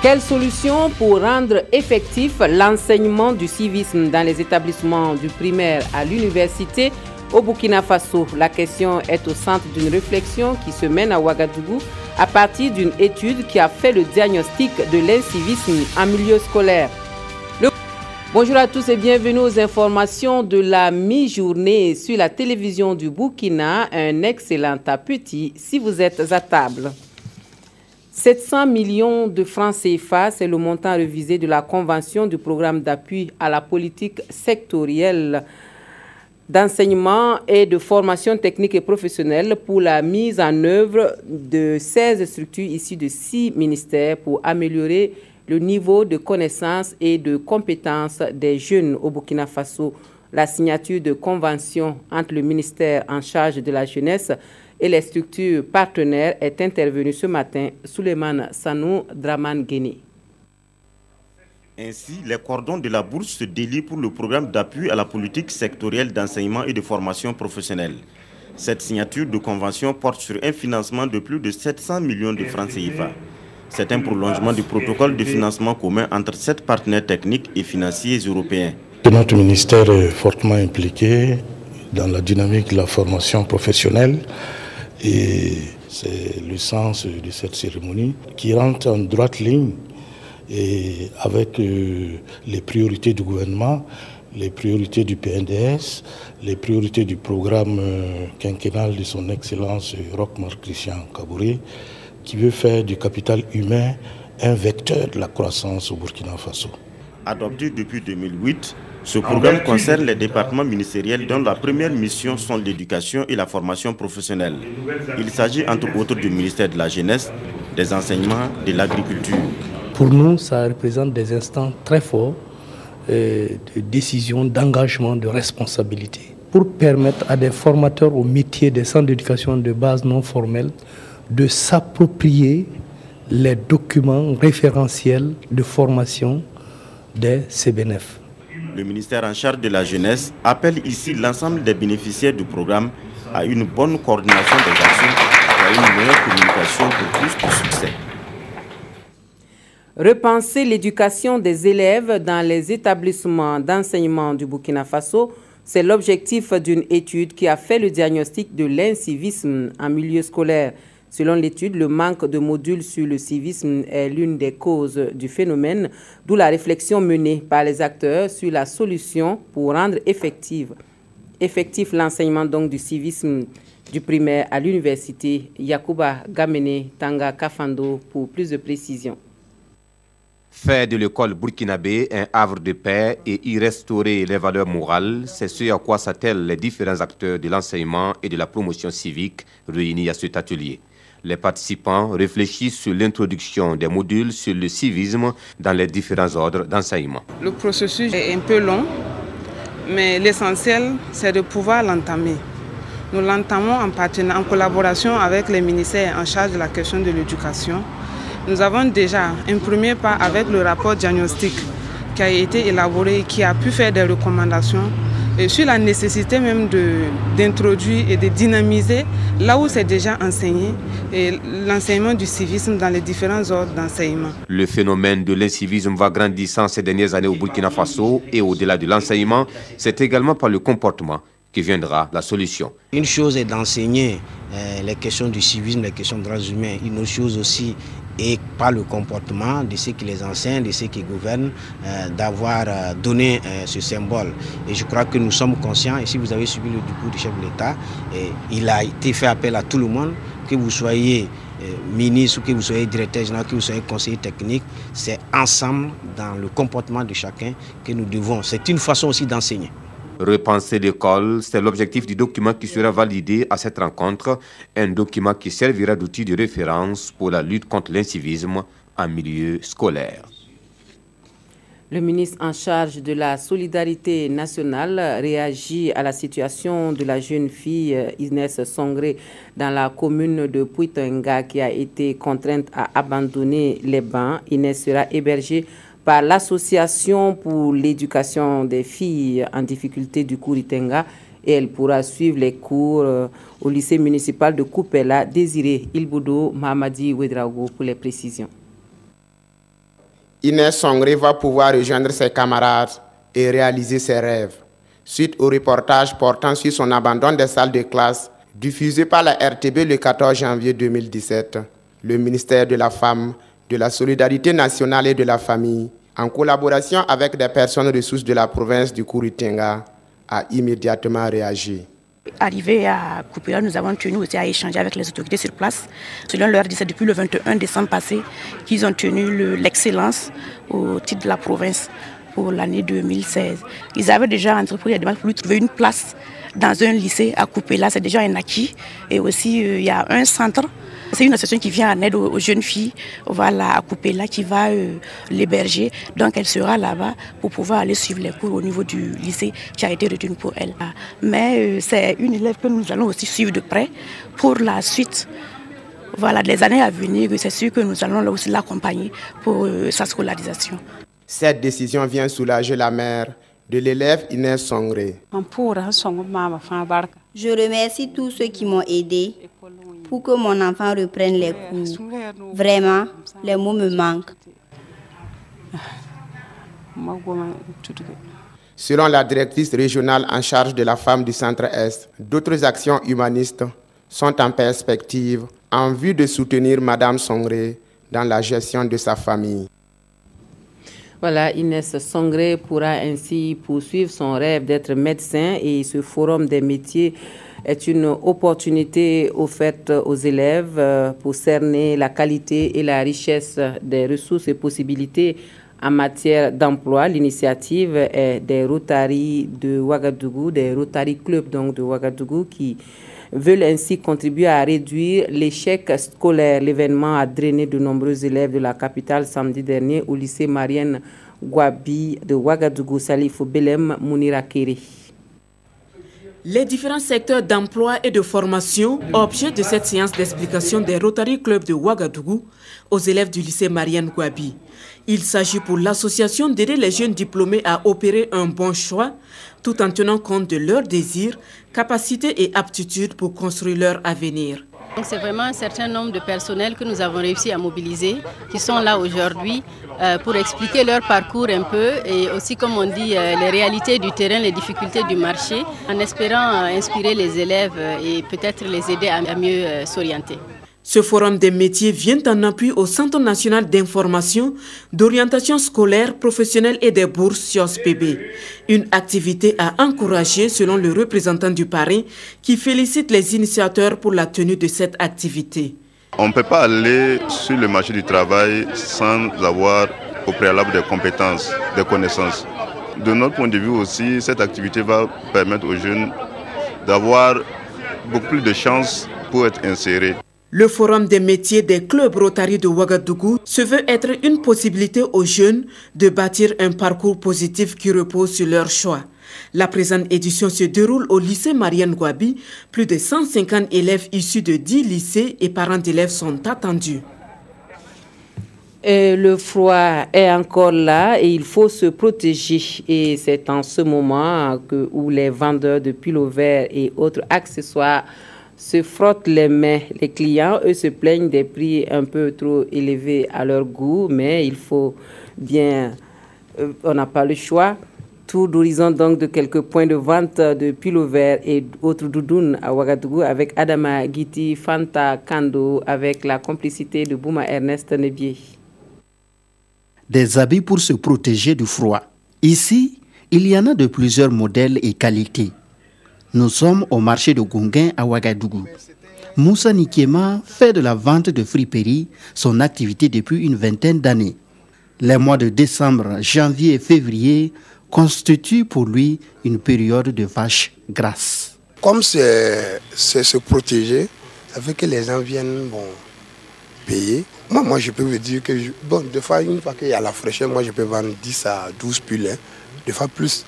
Quelle solution pour rendre effectif l'enseignement du civisme dans les établissements du primaire à l'université au Burkina Faso? La question est au centre d'une réflexion qui se mène à Ouagadougou à partir d'une étude qui a fait le diagnostic de l'incivisme en milieu scolaire. Bonjour à tous et bienvenue aux informations de la mi-journée sur la télévision du Burkina. Un excellent appétit si vous êtes à table. 700 millions de francs CFA, c'est le montant révisé de la convention du programme d'appui à la politique sectorielle d'enseignement et de formation technique et professionnelle pour la mise en œuvre de 16 structures issues de 6 ministères pour améliorer le niveau de connaissances et de compétences des jeunes au Burkina Faso. La signature de convention entre le ministère en charge de la jeunesse et les structures partenaires est intervenue ce matin. Souleymane Sanou Draman Guéné. Ainsi, les cordons de la bourse se délient pour le programme d'appui à la politique sectorielle d'enseignement et de formation professionnelle. Cette signature de convention porte sur un financement de plus de 700 millions de francs CFA. C'est un prolongement du protocole de financement commun entre 7 partenaires techniques et financiers européens. Notre ministère est fortement impliqué dans la dynamique de la formation professionnelle et c'est le sens de cette cérémonie qui rentre en droite ligne et avec les priorités du gouvernement, les priorités du PNDS, les priorités du programme quinquennal de son Excellence Roch-Marc Christian Kaboré, qui veut faire du capital humain un vecteur de la croissance au Burkina Faso. Adopté depuis 2008, ce programme concerne les départements ministériels dont la première mission sont l'éducation et la formation professionnelle. Il s'agit entre autres du ministère de la Jeunesse, des enseignements, de l'agriculture. Pour nous, ça représente des instants très forts de décision, d'engagement, de responsabilité pour permettre à des formateurs au métier des centres d'éducation de base non formelle de s'approprier les documents référentiels de formation des CBNF. Le ministère en charge de la jeunesse appelle ici l'ensemble des bénéficiaires du programme à une bonne coordination des actions et à une meilleure communication pour plus de succès. Repenser l'éducation des élèves dans les établissements d'enseignement du Burkina Faso, c'est l'objectif d'une étude qui a fait le diagnostic de l'incivisme en milieu scolaire. Selon l'étude, le manque de modules sur le civisme est l'une des causes du phénomène, d'où la réflexion menée par les acteurs sur la solution pour rendre effectif l'enseignement donc du civisme du primaire à l'université. Yacouba Gamene Tanga Kafando pour plus de précisions. Faire de l'école burkinabé un havre de paix et y restaurer les valeurs morales, c'est ce à quoi s'attellent les différents acteurs de l'enseignement et de la promotion civique réunis à cet atelier. Les participants réfléchissent sur l'introduction des modules sur le civisme dans les différents ordres d'enseignement. Le processus est un peu long, mais l'essentiel, c'est de pouvoir l'entamer. Nous l'entamons en collaboration avec les ministères en charge de la question de l'éducation. Nous avons déjà un premier pas avec le rapport diagnostic qui a été élaboré et qui a pu faire des recommandations sur la nécessité même d'introduire et de dynamiser là où c'est déjà enseigné l'enseignement du civisme dans les différents ordres d'enseignement. Le phénomène de l'incivisme va grandissant ces dernières années au Burkina Faso et au-delà de l'enseignement, c'est également par le comportement qui viendra la solution. Une chose est d'enseigner les questions du civisme, les questions de droits humains. Une autre chose aussi est par le comportement de ceux qui les enseignent, de ceux qui gouvernent, d'avoir donné ce symbole. Et je crois que nous sommes conscients, et si vous avez suivi le discours du chef de l'État, il a été fait appel à tout le monde, que vous soyez ministre, ou que vous soyez directeur général, que vous soyez conseiller technique, c'est ensemble dans le comportement de chacun que nous devons. C'est une façon aussi d'enseigner. Repenser l'école, c'est l'objectif du document qui sera validé à cette rencontre, un document qui servira d'outil de référence pour la lutte contre l'incivisme en milieu scolaire. Le ministre en charge de la solidarité nationale réagit à la situation de la jeune fille Inès Songré dans la commune de Pouitenga qui a été contrainte à abandonner les bancs. Inès sera hébergée par l'association pour l'éducation des filles en difficulté du Kouritenga et elle pourra suivre les cours au lycée municipal de Koupela. Désiré Ilboudo, Mamadi Ouedraogo pour les précisions. Inès Songré va pouvoir rejoindre ses camarades et réaliser ses rêves. Suite au reportage portant sur son abandon des salles de classe, diffusé par la RTB le 14 janvier 2017, le ministère de la Femme, de la Solidarité nationale et de la Famille, en collaboration avec des personnes ressources de la province du Kourou-Tenga, a immédiatement réagi. Arrivé à Koupéla, nous avons tenu aussi à échanger avec les autorités sur place. Selon leur dit, c'est depuis le 21 décembre passé qu'ils ont tenu l'excellence au titre de la province pour l'année 2016. Ils avaient déjà entrepris la demande pour lui trouver une place dans un lycée à Koupéla, c'est déjà un acquis. Et aussi, il y a un centre. C'est une association qui vient en aide aux jeunes filles, voilà, à Koupéla, qui va l'héberger. Donc elle sera là-bas pour pouvoir aller suivre les cours au niveau du lycée qui a été retenu pour elle. Mais c'est une élève que nous allons aussi suivre de près pour la suite. Voilà, les années à venir, c'est sûr que nous allons aussi l'accompagner pour sa scolarisation. Cette décision vient soulager la mère de l'élève Inès Songré. Je remercie tous ceux qui m'ont aidé pour que mon enfant reprenne les cours. Vraiment, les mots me manquent. Selon la directrice régionale en charge de la femme du Centre-Est, d'autres actions humanistes sont en perspective en vue de soutenir Madame Songré dans la gestion de sa famille. Voilà, Inès Songré pourra ainsi poursuivre son rêve d'être médecin et ce forum des métiers est une opportunité offerte aux élèves pour cerner la qualité et la richesse des ressources et possibilités en matière d'emploi. L'initiative est des Rotary de Ouagadougou, des Rotary Club donc de Ouagadougou qui veulent ainsi contribuer à réduire l'échec scolaire. L'événement a drainé de nombreux élèves de la capitale samedi dernier au lycée Marienne Gwabi de Ouagadougou. Salifou Belem Mounira Kéré. Les différents secteurs d'emploi et de formation, objet de cette séance d'explication des Rotary Club de Ouagadougou aux élèves du lycée Marienne Gwabi. Il s'agit pour l'association d'aider les jeunes diplômés à opérer un bon choix tout en tenant compte de leurs désirs, capacités et aptitudes pour construire leur avenir. C'est vraiment un certain nombre de personnels que nous avons réussi à mobiliser, qui sont là aujourd'hui pour expliquer leur parcours un peu et aussi, comme on dit, les réalités du terrain, les difficultés du marché, en espérant inspirer les élèves et peut-être les aider à mieux s'orienter. Ce forum des métiers vient en appui au Centre national d'information, d'orientation scolaire, professionnelle et des bourses SIOS-PB. Une activité à encourager selon le représentant du parrain qui félicite les initiateurs pour la tenue de cette activité. On ne peut pas aller sur le marché du travail sans avoir au préalable des compétences, des connaissances. De notre point de vue aussi, cette activité va permettre aux jeunes d'avoir beaucoup plus de chances pour être insérés. Le forum des métiers des clubs Rotary de Ouagadougou se veut être une possibilité aux jeunes de bâtir un parcours positif qui repose sur leur choix. La présente édition se déroule au lycée Marienne Gwabi. Plus de 150 élèves issus de 10 lycées et parents d'élèves sont attendus. Et le froid est encore là et il faut se protéger. Et c'est en ce moment où les vendeurs de pullovers et autres accessoires se frottent les mains. Les clients, eux, se plaignent des prix un peu trop élevés à leur goût, mais il faut bien, on n'a pas le choix. Tour d'horizon donc de quelques points de vente de pullovers et autres doudounes à Ouagadougou avec Adama Guiti, Fanta Kando, avec la complicité de Bouma Ernest Nebié. Des habits pour se protéger du froid. Ici, il y en a de plusieurs modèles et qualités. Nous sommes au marché de Gonguin à Ouagadougou. Moussa Nikema fait de la vente de friperies son activité depuis une vingtaine d'années. Les mois de décembre, janvier et février constituent pour lui une période de vache grasse. Comme c'est se protéger, ça fait que les gens viennent payer. Moi, je peux vous dire que, des fois, une fois qu'il y a la fraîcheur, moi, je peux vendre 10 à 12 pulls, des fois plus.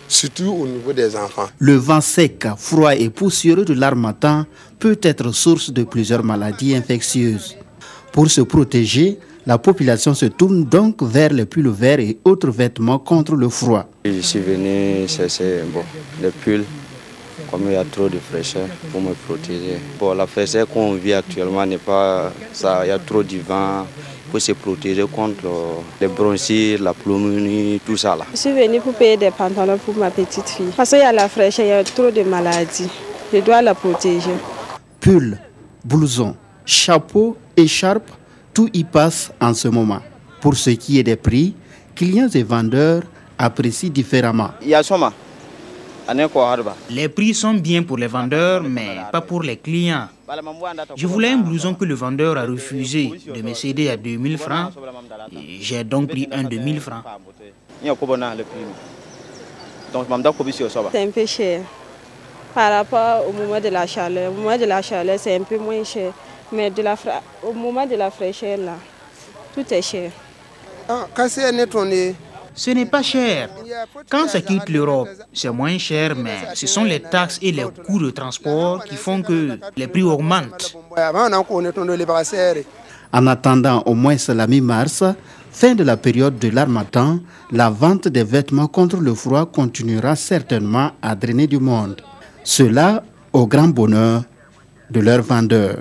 Surtout au niveau des enfants. Le vent sec, froid et poussiéreux de l'harmattan peut être source de plusieurs maladies infectieuses. Pour se protéger, la population se tourne donc vers les pullovers et autres vêtements contre le froid. Je suis venu chercher les pulls, comme il y a trop de fraîcheur, pour me protéger. La fraîcheur qu'on vit actuellement n'est pas ça, il y a trop de vent, pour se protéger contre les bronchures, la pneumonie, tout ça là. Je suis venue pour payer des pantalons pour ma petite fille. Parce qu'il y a la fraîcheur, il y a trop de maladies. Je dois la protéger. Pull, blouson, chapeau, écharpe, tout y passe en ce moment. Pour ce qui est des prix, clients et vendeurs apprécient différemment. Les prix sont bien pour les vendeurs, mais pas pour les clients. Je voulais un blouson que le vendeur a refusé de me céder à 2000 francs. J'ai donc pris un de 1000 francs. C'est un peu cher par rapport au moment de la chaleur. Au moment de la chaleur, c'est un peu moins cher. Mais au moment de la fraîcheur, là, tout est cher. Ce n'est pas cher. Quand ça quitte l'Europe, c'est moins cher, mais ce sont les taxes et les coûts de transport qui font que les prix augmentent. En attendant au moins la mi-mars, fin de la période de l'harmattan, la vente des vêtements contre le froid continuera certainement à drainer du monde. Cela au grand bonheur de leurs vendeurs.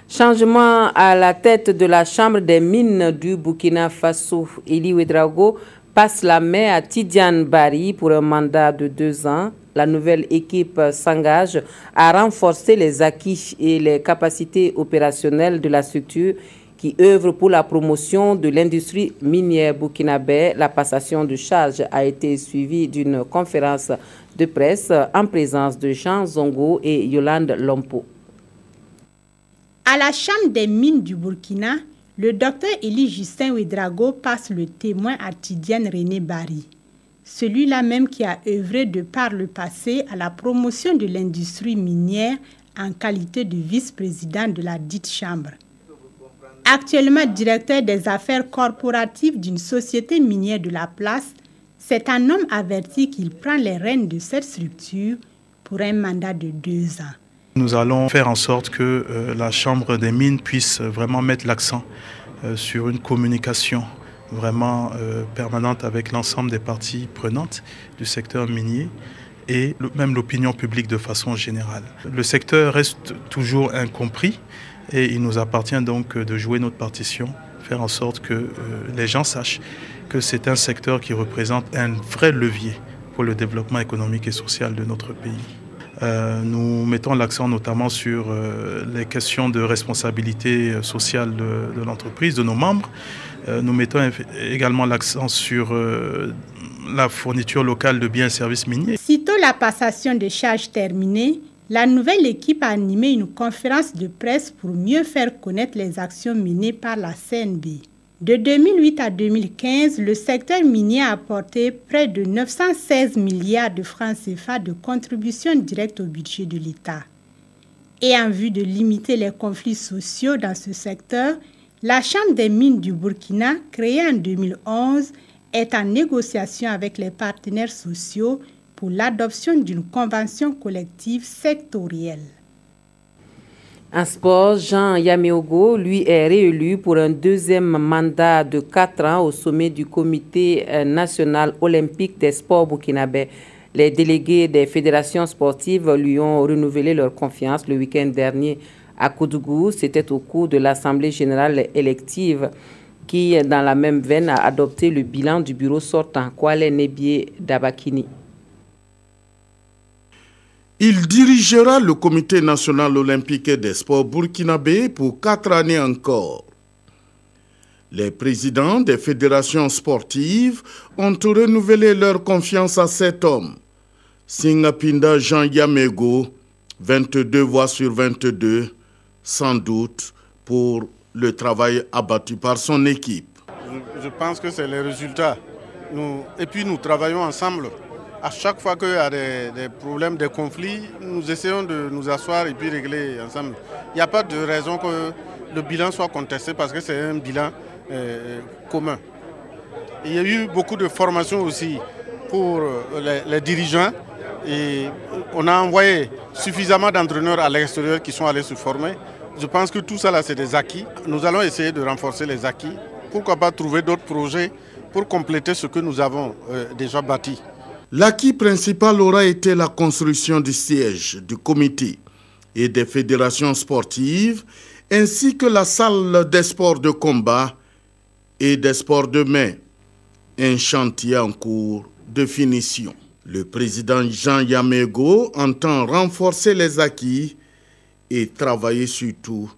Changement à la tête de la Chambre des mines du Burkina Faso. Eli Ouedraogo passe la main à Tidiane Bari pour un mandat de 2 ans. La nouvelle équipe s'engage à renforcer les acquis et les capacités opérationnelles de la structure qui œuvre pour la promotion de l'industrie minière burkinabé. La passation de charge a été suivie d'une conférence de presse en présence de Jean Zongo et Yolande Lompo. À la Chambre des mines du Burkina, le docteur Eli Justin Ouedraogo passe le témoin à Tidiane René Bari, celui-là même qui a œuvré de par le passé à la promotion de l'industrie minière en qualité de vice-président de la dite Chambre. Actuellement directeur des affaires corporatives d'une société minière de la place, c'est un homme averti qu'il prend les rênes de cette structure pour un mandat de 2 ans. Nous allons faire en sorte que la Chambre des mines puisse vraiment mettre l'accent sur une communication vraiment permanente avec l'ensemble des parties prenantes du secteur minier et même l'opinion publique de façon générale. Le secteur reste toujours incompris et il nous appartient donc de jouer notre partition, faire en sorte que les gens sachent que c'est un secteur qui représente un vrai levier pour le développement économique et social de notre pays. Nous mettons l'accent notamment sur les questions de responsabilité sociale de l'entreprise, de nos membres. Nous mettons également l'accent sur la fourniture locale de biens et services miniers. Sitôt la passation de charges terminée, la nouvelle équipe a animé une conférence de presse pour mieux faire connaître les actions menées par la CNB. De 2008 à 2015, le secteur minier a apporté près de 916 milliards de francs CFA de contributions directes au budget de l'État. Et en vue de limiter les conflits sociaux dans ce secteur, la Chambre des mines du Burkina, créée en 2011, est en négociation avec les partenaires sociaux pour l'adoption d'une convention collective sectorielle. En sport, Jean Yameogo, lui, est réélu pour un 2e mandat de 4 ans au sommet du Comité national olympique des sports burkinabé. Les délégués des fédérations sportives lui ont renouvelé leur confiance le week-end dernier à Koudougou. C'était au cours de l'Assemblée générale élective qui, dans la même veine, a adopté le bilan du bureau sortant, Kwale Nebie Dabakini. Il dirigera le Comité national olympique des sports burkinabé pour 4 années encore. Les présidents des fédérations sportives ont renouvelé leur confiance à cet homme. Singapinda Jean Yamego, 22 voix sur 22, sans doute pour le travail abattu par son équipe. Je pense que c'est les résultats. Et puis nous travaillons ensemble. À chaque fois qu'il y a des problèmes, des conflits, nous essayons de nous asseoir et puis régler ensemble. Il n'y a pas de raison que le bilan soit contesté parce que c'est un bilan commun. Il y a eu beaucoup de formations aussi pour les dirigeants et on a envoyé suffisamment d'entraîneurs à l'extérieur qui sont allés se former. Je pense que tout ça là c'est des acquis. Nous allons essayer de renforcer les acquis. Pourquoi pas trouver d'autres projets pour compléter ce que nous avons déjà bâti. L'acquis principal aura été la construction du siège du comité et des fédérations sportives, ainsi que la salle des sports de combat et des sports de main. Un chantier en cours de finition. Le président Jean Yamego entend renforcer les acquis et travailler surtout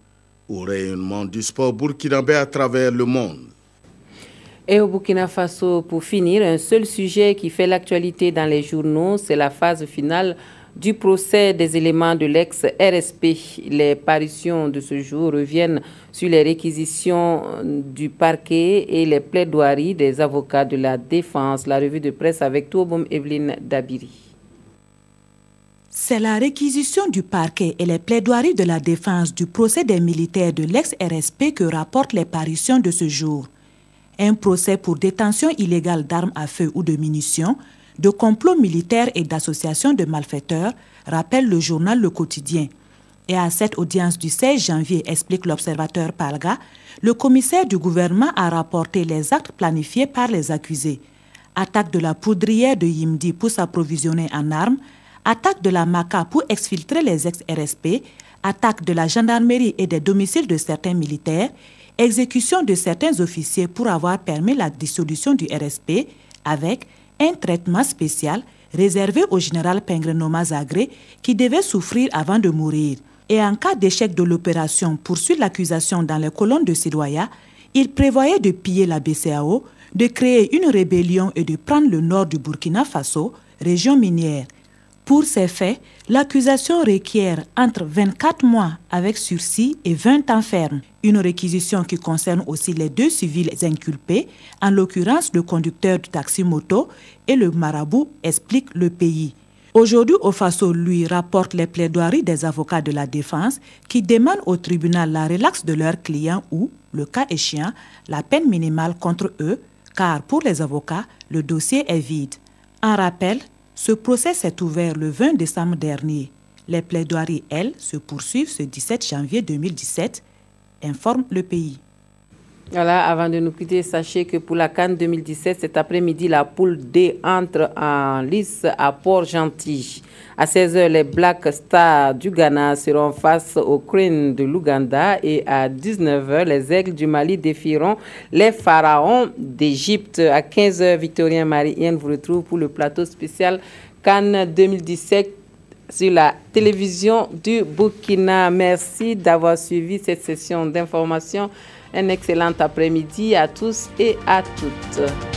au rayonnement du sport burkinabé à travers le monde. Et au Burkina Faso, pour finir, un seul sujet qui fait l'actualité dans les journaux, c'est la phase finale du procès des éléments de l'ex-RSP. Les parutions de ce jour reviennent sur les réquisitions du parquet et les plaidoiries des avocats de la défense. La revue de presse avec Touboum Evelyne Dabiri. C'est la réquisition du parquet et les plaidoiries de la défense du procès des militaires de l'ex-RSP que rapportent les parutions de ce jour. Un procès pour détention illégale d'armes à feu ou de munitions, de complots militaires et d'associations de malfaiteurs, rappelle le journal Le Quotidien. Et à cette audience du 16 janvier, explique l'observateur Palga, le commissaire du gouvernement a rapporté les actes planifiés par les accusés. Attaque de la poudrière de Yimdi pour s'approvisionner en armes, attaque de la MACA pour exfiltrer les ex-RSP, attaque de la gendarmerie et des domiciles de certains militaires, exécution de certains officiers pour avoir permis la dissolution du RSP avec un traitement spécial réservé au général Pengrenoma Zagré qui devait souffrir avant de mourir. Et en cas d'échec de l'opération poursuit l'accusation dans les colonnes de Sidoya, il prévoyait de piller la BCAO, de créer une rébellion et de prendre le nord du Burkina Faso, région minière. Pour ces faits, l'accusation requiert entre 24 mois avec sursis et 20 ans ferme. Une réquisition qui concerne aussi les deux civils inculpés, en l'occurrence le conducteur du taxi-moto et le marabout, explique Le Pays. Aujourd'hui, au Faso lui rapporte les plaidoiries des avocats de la défense qui demandent au tribunal la relaxe de leurs clients ou, le cas échéant, la peine minimale contre eux, car pour les avocats, le dossier est vide. En rappel, ce procès s'est ouvert le 20 décembre dernier. Les plaidoiries, elles, se poursuivent ce 17 janvier 2017, informe Le Pays. Voilà, avant de nous quitter, sachez que pour la CAN 2017, cet après-midi, la poule D entre en lice à Port-Gentil. À 16h, les Black Stars du Ghana seront face aux Cranes de l'Ouganda et à 19h, les Aigles du Mali défieront les Pharaons d'Égypte. À 15h, Victorien Marie-Hien vous retrouve pour le plateau spécial CAN 2017 sur la télévision du Burkina. Merci d'avoir suivi cette session d'information. Un excellent après-midi à tous et à toutes.